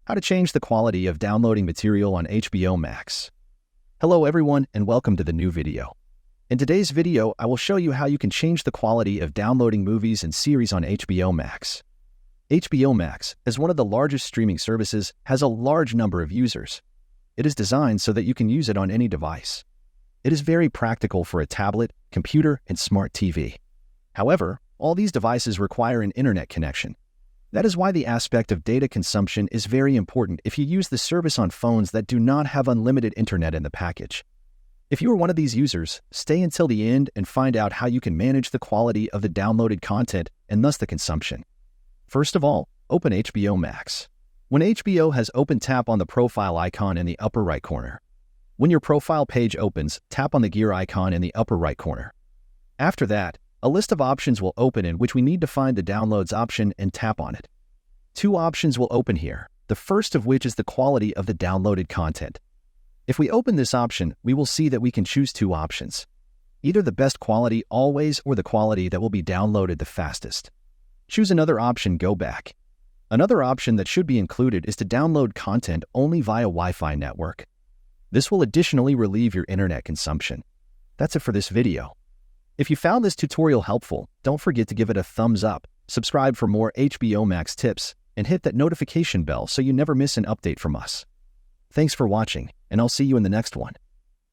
How to change the quality of downloading material on HBO Max. Hello everyone and welcome to the new video. In today's video, I will show you how you can change the quality of downloading movies and series on HBO Max. HBO Max, as one of the largest streaming services, has a large number of users. It is designed so that you can use it on any device. It is very practical for a tablet, computer, and smart TV. However, all these devices require an internet connection. That is why the aspect of data consumption is very important if you use the service on phones that do not have unlimited internet in the package. If you are one of these users, stay until the end and find out how you can manage the quality of the downloaded content and thus the consumption. First of all, open HBO Max. When HBO has opened, tap on the profile icon in the upper right corner. When your profile page opens, tap on the gear icon in the upper right corner. After that, a list of options will open in which we need to find the Downloads option and tap on it. Two options will open here, the first of which is the quality of the downloaded content. If we open this option, we will see that we can choose two options, either the best quality always or the quality that will be downloaded the fastest. Choose another option, go back. Another option that should be included is to download content only via Wi-Fi network. This will additionally relieve your internet consumption. That's it for this video. If you found this tutorial helpful, don't forget to give it a thumbs up, subscribe for more HBO Max tips, and hit that notification bell so you never miss an update from us. Thanks for watching, and I'll see you in the next one.